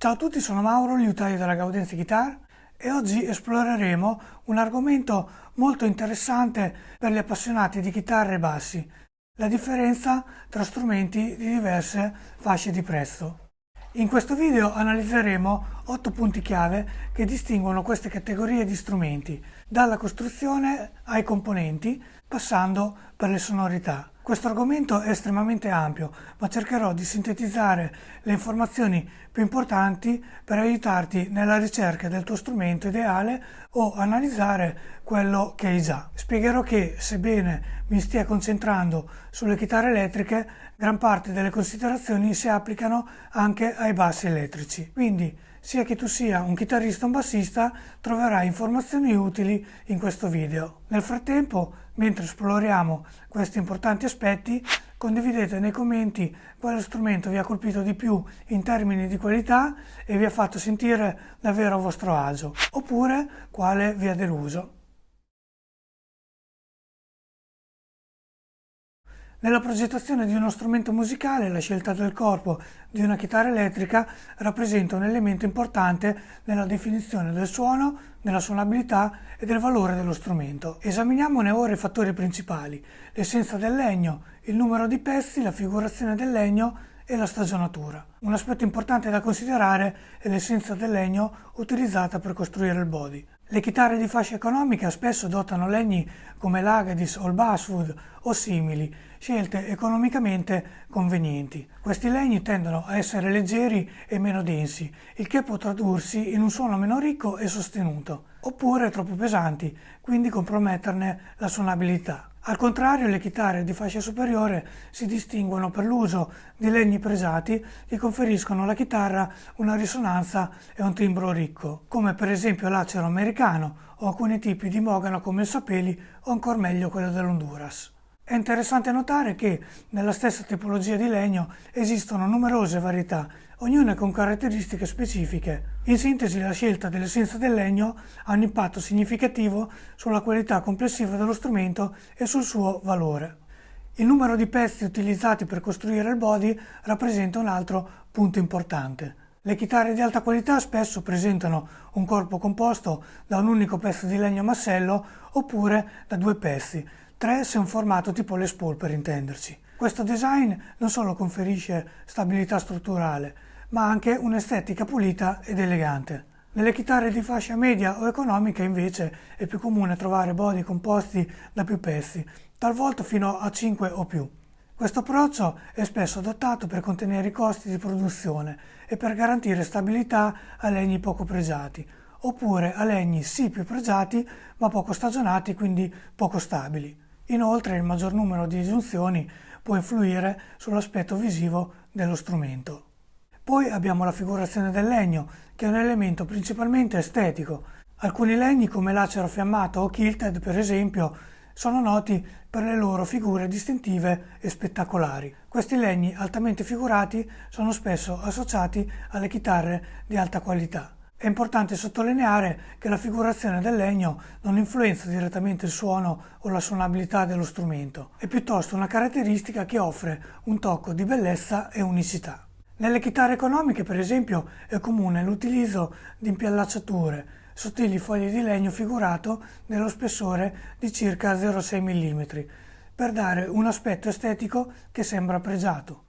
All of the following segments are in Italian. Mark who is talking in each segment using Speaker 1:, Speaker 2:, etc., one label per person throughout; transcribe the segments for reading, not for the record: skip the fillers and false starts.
Speaker 1: Ciao a tutti, sono Mauro, liutaio della Gaudenzi Guitar e oggi esploreremo un argomento molto interessante per gli appassionati di chitarre e bassi, la differenza tra strumenti di diverse fasce di prezzo. In questo video analizzeremo 8 punti chiave che distinguono queste categorie di strumenti, dalla costruzione ai componenti, passando per le sonorità. Questo argomento è estremamente ampio, ma cercherò di sintetizzare le informazioni più importanti per aiutarti nella ricerca del tuo strumento ideale o analizzare quello che hai già. Spiegherò che, sebbene mi stia concentrando sulle chitarre elettriche, gran parte delle considerazioni si applicano anche ai bassi elettrici. Quindi, sia che tu sia un chitarrista o un bassista, troverai informazioni utili in questo video. Nel frattempo, mentre esploriamo questi importanti aspetti, condividete nei commenti quale strumento vi ha colpito di più in termini di qualità e vi ha fatto sentire davvero a vostro agio, oppure quale vi ha deluso. Nella progettazione di uno strumento musicale, la scelta del corpo di una chitarra elettrica rappresenta un elemento importante nella definizione del suono, della suonabilità e del valore dello strumento. Esaminiamone ora i fattori principali: l'essenza del legno, il numero di pezzi, la figurazione del legno e la stagionatura. Un aspetto importante da considerare è l'essenza del legno utilizzata per costruire il body. Le chitarre di fascia economica spesso dotano legni come l'Agadis o il Basswood o simili, scelte economicamente convenienti. Questi legni tendono a essere leggeri e meno densi, il che può tradursi in un suono meno ricco e sostenuto, oppure troppo pesanti, quindi comprometterne la suonabilità. Al contrario, le chitarre di fascia superiore si distinguono per l'uso di legni pregiati che conferiscono alla chitarra una risonanza e un timbro ricco, come per esempio l'acero americano o alcuni tipi di mogano come il sapeli o ancor meglio quello dell'Honduras. È interessante notare che nella stessa tipologia di legno esistono numerose varietà, ognuna con caratteristiche specifiche. In sintesi, la scelta dell'essenza del legno ha un impatto significativo sulla qualità complessiva dello strumento e sul suo valore. Il numero di pezzi utilizzati per costruire il body rappresenta un altro punto importante. Le chitarre di alta qualità spesso presentano un corpo composto da un unico pezzo di legno massello oppure da due pezzi, 3 se un formato tipo Les Paul per intenderci. Questo design non solo conferisce stabilità strutturale, ma anche un'estetica pulita ed elegante. Nelle chitarre di fascia media o economica invece è più comune trovare body composti da più pezzi, talvolta fino a 5 o più. Questo approccio è spesso adottato per contenere i costi di produzione e per garantire stabilità a legni poco pregiati, oppure a legni sì più pregiati ma poco stagionati, quindi poco stabili. Inoltre il maggior numero di giunzioni può influire sull'aspetto visivo dello strumento. Poi abbiamo la figurazione del legno, che è un elemento principalmente estetico. Alcuni legni come l'acero fiammato o Kilted, per esempio, sono noti per le loro figure distintive e spettacolari. Questi legni altamente figurati sono spesso associati alle chitarre di alta qualità. È importante sottolineare che la figurazione del legno non influenza direttamente il suono o la suonabilità dello strumento, è piuttosto una caratteristica che offre un tocco di bellezza e unicità. Nelle chitarre economiche, per esempio, è comune l'utilizzo di impiallacciature, sottili foglie di legno figurato dello spessore di circa 0,6 mm, per dare un aspetto estetico che sembra pregiato.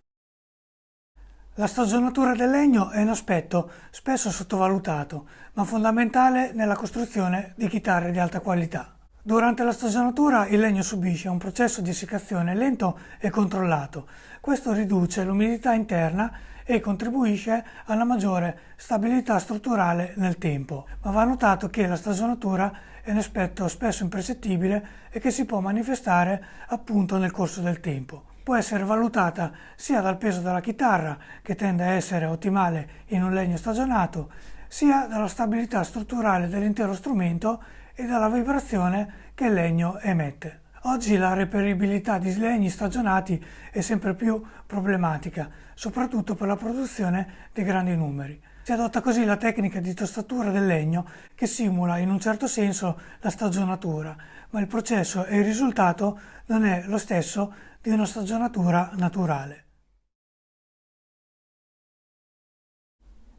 Speaker 1: La stagionatura del legno è un aspetto spesso sottovalutato, ma fondamentale nella costruzione di chitarre di alta qualità. Durante la stagionatura il legno subisce un processo di essiccazione lento e controllato. Questo riduce l'umidità interna e contribuisce a una maggiore stabilità strutturale nel tempo. Ma va notato che la stagionatura è un aspetto spesso impercettibile e che si può manifestare appunto nel corso del tempo. Può essere valutata sia dal peso della chitarra, che tende a essere ottimale in un legno stagionato, sia dalla stabilità strutturale dell'intero strumento e dalla vibrazione che il legno emette. Oggi la reperibilità di legni stagionati è sempre più problematica, soprattutto per la produzione di grandi numeri. Si adotta così la tecnica di tostatura del legno che simula in un certo senso la stagionatura, ma il processo e il risultato non è lo stesso di una stagionatura naturale.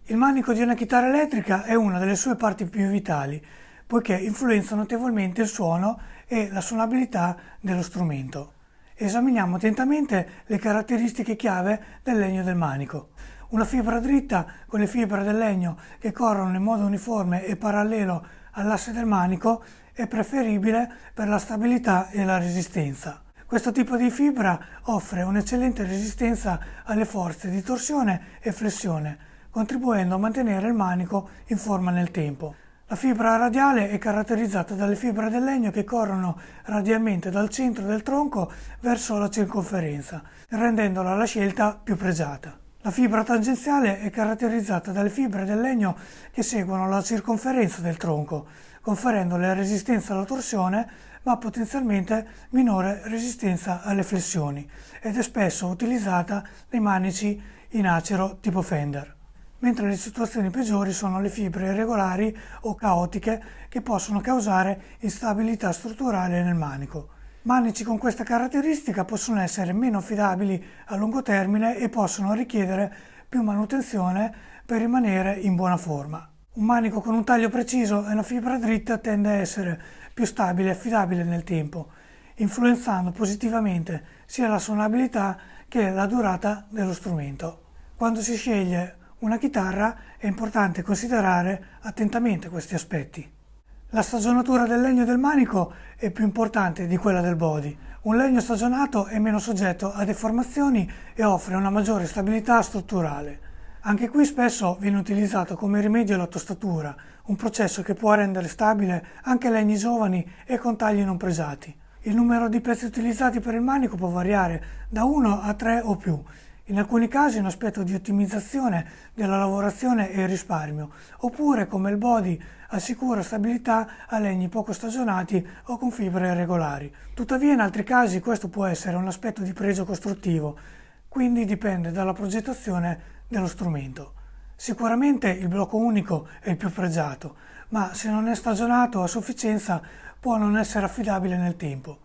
Speaker 1: Il manico di una chitarra elettrica è una delle sue parti più vitali, poiché influenza notevolmente il suono e la suonabilità dello strumento. Esaminiamo attentamente le caratteristiche chiave del legno del manico. Una fibra dritta con le fibre del legno che corrono in modo uniforme e parallelo all'asse del manico è preferibile per la stabilità e la resistenza. Questo tipo di fibra offre un'eccellente resistenza alle forze di torsione e flessione, contribuendo a mantenere il manico in forma nel tempo. La fibra radiale è caratterizzata dalle fibre del legno che corrono radialmente dal centro del tronco verso la circonferenza, rendendola la scelta più pregiata. La fibra tangenziale è caratterizzata dalle fibre del legno che seguono la circonferenza del tronco, conferendole resistenza alla torsione ma potenzialmente minore resistenza alle flessioni, ed è spesso utilizzata nei manici in acero tipo Fender. Mentre le situazioni peggiori sono le fibre irregolari o caotiche che possono causare instabilità strutturale nel manico. Manici con questa caratteristica possono essere meno affidabili a lungo termine e possono richiedere più manutenzione per rimanere in buona forma. Un manico con un taglio preciso e una fibra dritta tende a essere più stabile e affidabile nel tempo, influenzando positivamente sia la suonabilità che la durata dello strumento. Quando si sceglie una chitarra è importante considerare attentamente questi aspetti. La stagionatura del legno del manico è più importante di quella del body. Un legno stagionato è meno soggetto a deformazioni e offre una maggiore stabilità strutturale. Anche qui spesso viene utilizzato come rimedio alla tostatura, un processo che può rendere stabile anche legni giovani e con tagli non pregiati. Il numero di pezzi utilizzati per il manico può variare da 1 a 3 o più. In alcuni casi un aspetto di ottimizzazione della lavorazione e risparmio, oppure come il body assicura stabilità a legni poco stagionati o con fibre irregolari. Tuttavia in altri casi questo può essere un aspetto di pregio costruttivo, quindi dipende dalla progettazione dello strumento. Sicuramente il blocco unico è il più pregiato, ma se non è stagionato a sufficienza può non essere affidabile nel tempo.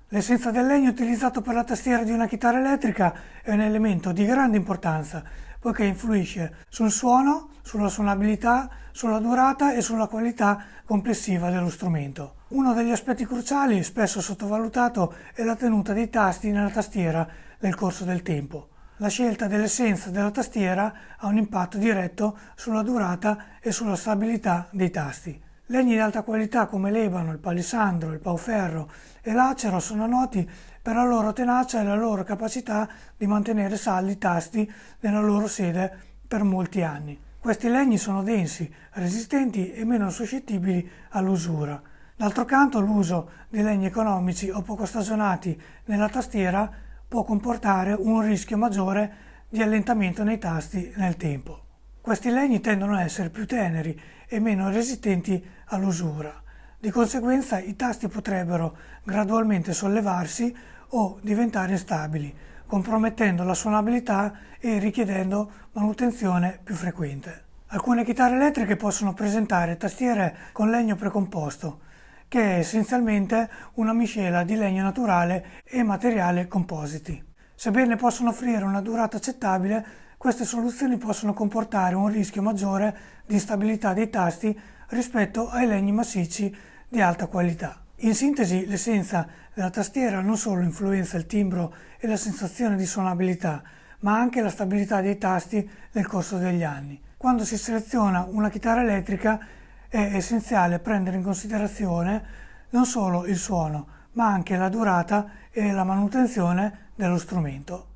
Speaker 1: L'essenza del legno utilizzato per la tastiera di una chitarra elettrica è un elemento di grande importanza, poiché influisce sul suono, sulla suonabilità, sulla durata e sulla qualità complessiva dello strumento. Uno degli aspetti cruciali, spesso sottovalutato, è la tenuta dei tasti nella tastiera nel corso del tempo. La scelta dell'essenza della tastiera ha un impatto diretto sulla durata e sulla stabilità dei tasti. Legni di alta qualità come l'ebano, il palissandro, il pauferro e l'acero sono noti per la loro tenacia e la loro capacità di mantenere saldi i tasti nella loro sede per molti anni. Questi legni sono densi, resistenti e meno suscettibili all'usura. D'altro canto, l'uso di legni economici o poco stagionati nella tastiera può comportare un rischio maggiore di allentamento nei tasti nel tempo. Questi legni tendono a essere più teneri e meno resistenti all'usura. Di conseguenza i tasti potrebbero gradualmente sollevarsi o diventare instabili, compromettendo la suonabilità e richiedendo manutenzione più frequente. Alcune chitarre elettriche possono presentare tastiere con legno precomposto, che è essenzialmente una miscela di legno naturale e materiali compositi. Sebbene possono offrire una durata accettabile, queste soluzioni possono comportare un rischio maggiore di instabilità dei tasti rispetto ai legni massicci di alta qualità. In sintesi, l'essenza della tastiera non solo influenza il timbro e la sensazione di suonabilità, ma anche la stabilità dei tasti nel corso degli anni. Quando si seleziona una chitarra elettrica è essenziale prendere in considerazione non solo il suono, ma anche la durata e la manutenzione dello strumento.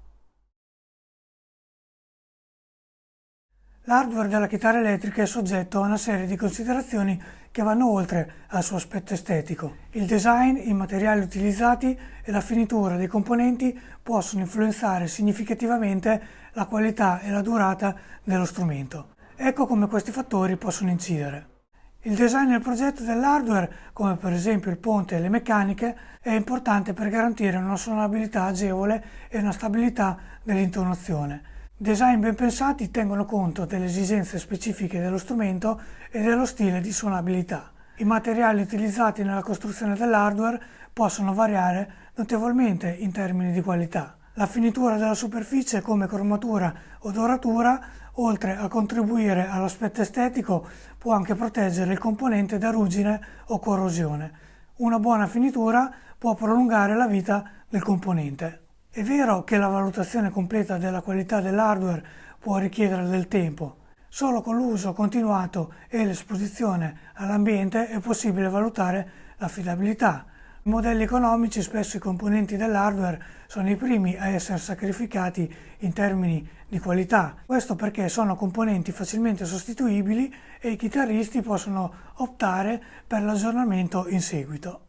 Speaker 1: L'hardware della chitarra elettrica è soggetto a una serie di considerazioni che vanno oltre al suo aspetto estetico. Il design, i materiali utilizzati e la finitura dei componenti possono influenzare significativamente la qualità e la durata dello strumento. Ecco come questi fattori possono incidere. Il design e il progetto dell'hardware, come per esempio il ponte e le meccaniche, è importante per garantire una suonabilità agevole e una stabilità dell'intonazione. Design ben pensati tengono conto delle esigenze specifiche dello strumento e dello stile di suonabilità. I materiali utilizzati nella costruzione dell'hardware possono variare notevolmente in termini di qualità. La finitura della superficie come cromatura o doratura, oltre a contribuire all'aspetto estetico, può anche proteggere il componente da ruggine o corrosione. Una buona finitura può prolungare la vita del componente. È vero che la valutazione completa della qualità dell'hardware può richiedere del tempo. Solo con l'uso continuato e l'esposizione all'ambiente è possibile valutare l'affidabilità. In modelli economici spesso i componenti dell'hardware sono i primi a essere sacrificati in termini di qualità. Questo perché sono componenti facilmente sostituibili e i chitarristi possono optare per l'aggiornamento in seguito.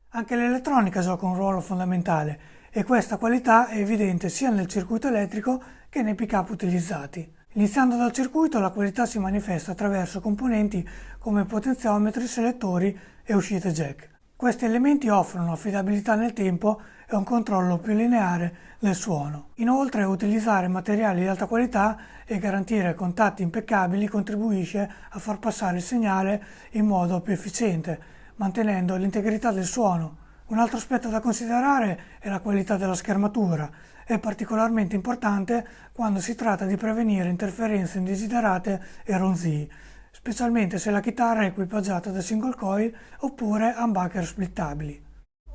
Speaker 1: Anche l'elettronica gioca un ruolo fondamentale e questa qualità è evidente sia nel circuito elettrico che nei pick-up utilizzati. Iniziando dal circuito, la qualità si manifesta attraverso componenti come potenziometri, selettori e uscite jack. Questi elementi offrono affidabilità nel tempo e un controllo più lineare del suono. Inoltre, utilizzare materiali di alta qualità e garantire contatti impeccabili contribuisce a far passare il segnale in modo più efficiente, mantenendo l'integrità del suono. Un altro aspetto da considerare è la qualità della schermatura. È particolarmente importante quando si tratta di prevenire interferenze indesiderate e ronzii, specialmente se la chitarra è equipaggiata da single coil oppure humbucker splittabili.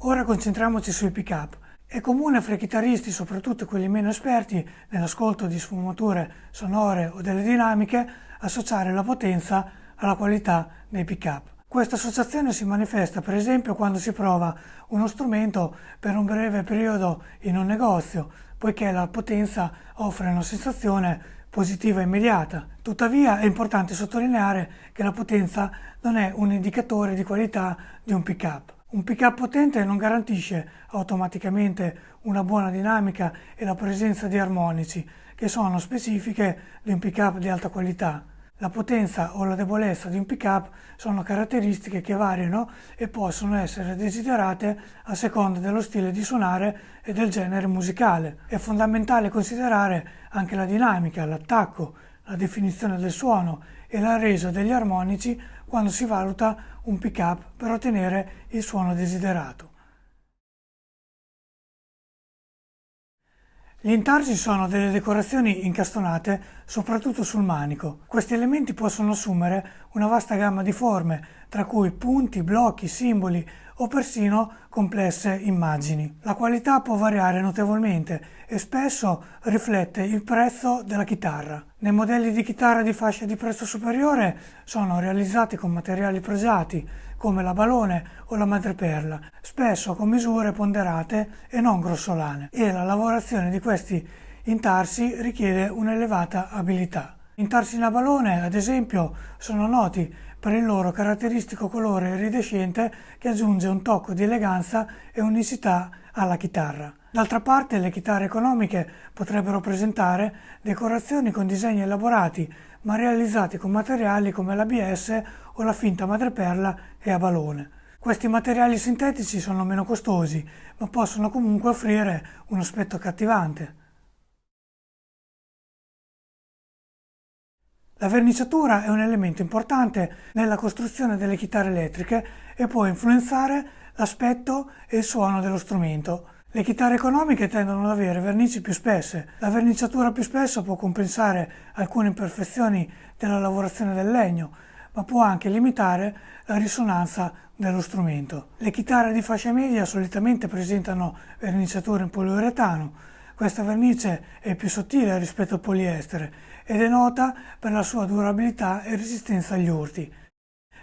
Speaker 1: Ora concentriamoci sui pick-up. È comune fra i chitarristi, soprattutto quelli meno esperti nell'ascolto di sfumature sonore o delle dinamiche, associare la potenza alla qualità dei pick-up. Questa associazione si manifesta per esempio quando si prova uno strumento per un breve periodo in un negozio, poiché la potenza offre una sensazione positiva immediata. Tuttavia è importante sottolineare che la potenza non è un indicatore di qualità di un pick-up. Un pick-up potente non garantisce automaticamente una buona dinamica e la presenza di armonici, che sono specifiche di un pick-up di alta qualità. La potenza o la debolezza di un pick-up sono caratteristiche che variano e possono essere desiderate a seconda dello stile di suonare e del genere musicale. È fondamentale considerare anche la dinamica, l'attacco, la definizione del suono e la resa degli armonici quando si valuta un pick-up per ottenere il suono desiderato. Gli intarsi sono delle decorazioni incastonate soprattutto sul manico. Questi elementi possono assumere una vasta gamma di forme, tra cui punti, blocchi, simboli o persino complesse immagini. La qualità può variare notevolmente e spesso riflette il prezzo della chitarra. Nei modelli di chitarra di fascia di prezzo superiore sono realizzati con materiali pregiati, come la balone o la madreperla, spesso con misure ponderate e non grossolane, e la lavorazione di questi intarsi richiede un'elevata abilità. Gli intarsi in abalone, ad esempio, sono noti per il loro caratteristico colore iridescente che aggiunge un tocco di eleganza e unicità alla chitarra. D'altra parte, le chitarre economiche potrebbero presentare decorazioni con disegni elaborati, ma realizzati con materiali come l'ABS o la finta madreperla e abalone. Questi materiali sintetici sono meno costosi, ma possono comunque offrire un aspetto accattivante. La verniciatura è un elemento importante nella costruzione delle chitarre elettriche e può influenzare l'aspetto e il suono dello strumento. Le chitarre economiche tendono ad avere vernici più spesse. La verniciatura più spessa può compensare alcune imperfezioni della lavorazione del legno, ma può anche limitare la risonanza dello strumento. Le chitarre di fascia media solitamente presentano verniciatura in poliuretano. Questa vernice è più sottile rispetto al poliestere ed è nota per la sua durabilità e resistenza agli urti.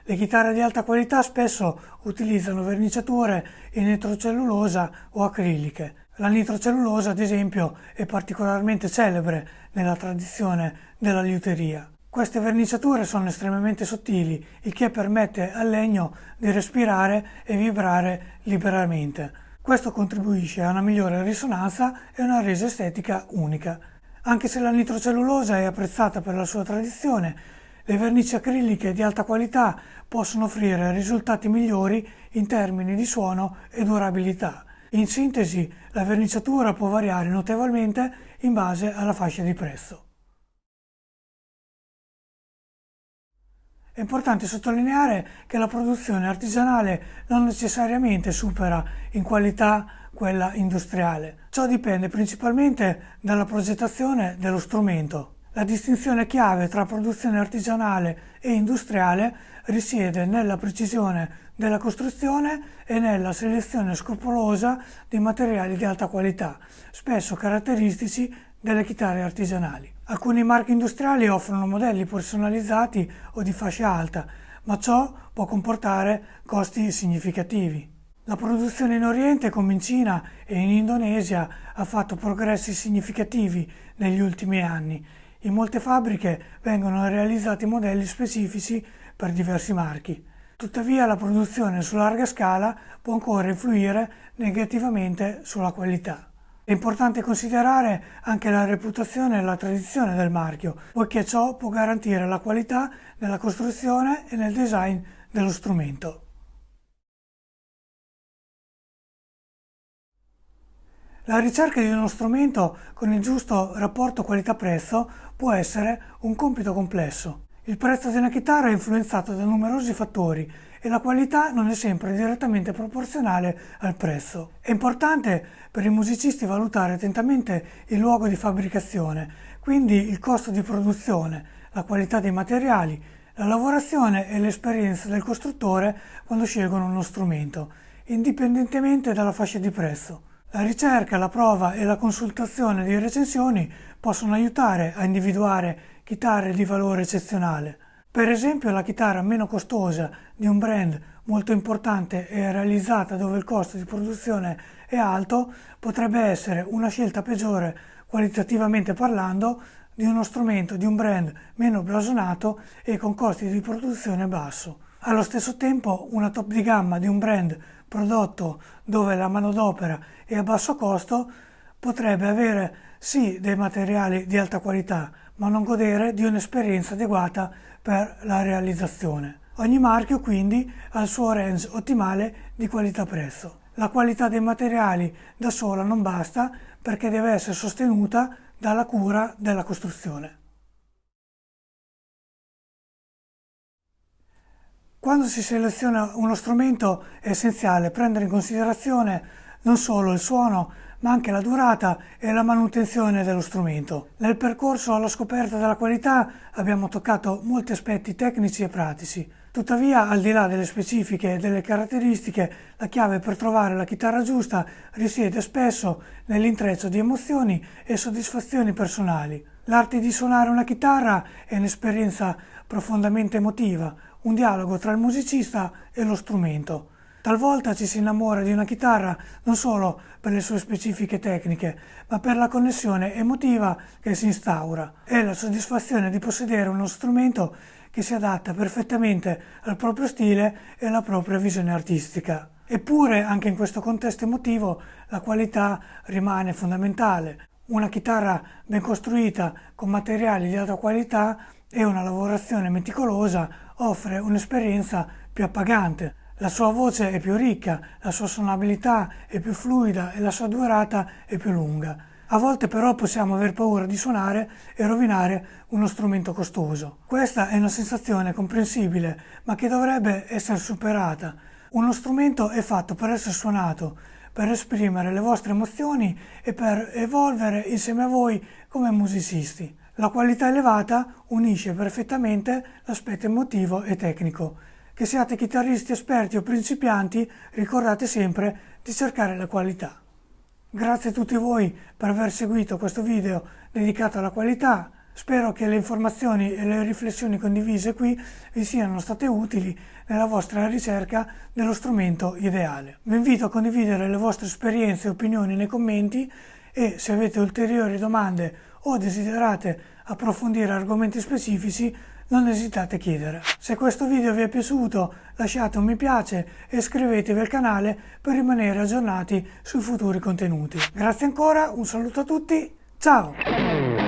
Speaker 1: Le chitarre di alta qualità spesso utilizzano verniciature in nitrocellulosa o acriliche. La nitrocellulosa, ad esempio, è particolarmente celebre nella tradizione della liuteria. Queste verniciature sono estremamente sottili, il che permette al legno di respirare e vibrare liberamente. Questo contribuisce a una migliore risonanza e una resa estetica unica. Anche se la nitrocellulosa è apprezzata per la sua tradizione, le vernici acriliche di alta qualità possono offrire risultati migliori in termini di suono e durabilità. In sintesi, la verniciatura può variare notevolmente in base alla fascia di prezzo. È importante sottolineare che la produzione artigianale non necessariamente supera in qualità quella industriale. Ciò dipende principalmente dalla progettazione dello strumento. La distinzione chiave tra produzione artigianale e industriale risiede nella precisione della costruzione e nella selezione scrupolosa di materiali di alta qualità, spesso caratteristici delle chitarre artigianali. Alcuni marchi industriali offrono modelli personalizzati o di fascia alta, ma ciò può comportare costi significativi. La produzione in Oriente, come in Cina e in Indonesia, ha fatto progressi significativi negli ultimi anni. In molte fabbriche vengono realizzati modelli specifici per diversi marchi. Tuttavia, la produzione su larga scala può ancora influire negativamente sulla qualità. È importante considerare anche la reputazione e la tradizione del marchio, poiché ciò può garantire la qualità nella costruzione e nel design dello strumento. La ricerca di uno strumento con il giusto rapporto qualità-prezzo può essere un compito complesso. Il prezzo di una chitarra è influenzato da numerosi fattori e la qualità non è sempre direttamente proporzionale al prezzo. È importante per i musicisti valutare attentamente il luogo di fabbricazione, quindi il costo di produzione, la qualità dei materiali, la lavorazione e l'esperienza del costruttore quando scelgono uno strumento, indipendentemente dalla fascia di prezzo. La ricerca, la prova e la consultazione di recensioni possono aiutare a individuare chitarre di valore eccezionale. Per esempio, la chitarra meno costosa di un brand molto importante e realizzata dove il costo di produzione è alto potrebbe essere una scelta peggiore qualitativamente parlando di uno strumento di un brand meno blasonato e con costi di produzione basso. Allo stesso tempo, una top di gamma di un brand prodotto dove la manodopera è a basso costo potrebbe avere sì dei materiali di alta qualità, ma non godere di un'esperienza adeguata per la realizzazione. Ogni marchio quindi ha il suo range ottimale di qualità-prezzo. La qualità dei materiali da sola non basta perché deve essere sostenuta dalla cura della costruzione. Quando si seleziona uno strumento è essenziale prendere in considerazione non solo il suono, ma anche la durata e la manutenzione dello strumento. Nel percorso alla scoperta della qualità abbiamo toccato molti aspetti tecnici e pratici. Tuttavia, al di là delle specifiche e delle caratteristiche, la chiave per trovare la chitarra giusta risiede spesso nell'intreccio di emozioni e soddisfazioni personali. L'arte di suonare una chitarra è un'esperienza profondamente emotiva, un dialogo tra il musicista e lo strumento. Talvolta ci si innamora di una chitarra non solo per le sue specifiche tecniche, ma per la connessione emotiva che si instaura e la soddisfazione di possedere uno strumento che si adatta perfettamente al proprio stile e alla propria visione artistica. Eppure, anche in questo contesto emotivo, la qualità rimane fondamentale. Una chitarra ben costruita, con materiali di alta qualità e una lavorazione meticolosa, offre un'esperienza più appagante. La sua voce è più ricca, la sua suonabilità è più fluida e la sua durata è più lunga. A volte però possiamo aver paura di suonare e rovinare uno strumento costoso. Questa è una sensazione comprensibile, ma che dovrebbe essere superata. Uno strumento è fatto per essere suonato, per esprimere le vostre emozioni e per evolvere insieme a voi come musicisti. La qualità elevata unisce perfettamente l'aspetto emotivo e tecnico. Che siate chitarristi esperti o principianti, ricordate sempre di cercare la qualità. Grazie a tutti voi per aver seguito questo video dedicato alla qualità. Spero che le informazioni e le riflessioni condivise qui vi siano state utili nella vostra ricerca dello strumento ideale. Vi invito a condividere le vostre esperienze e opinioni nei commenti e se avete ulteriori domande o desiderate approfondire argomenti specifici, non esitate a chiedere. Se questo video vi è piaciuto, lasciate un mi piace e iscrivetevi al canale per rimanere aggiornati sui futuri contenuti. Grazie ancora, un saluto a tutti, ciao!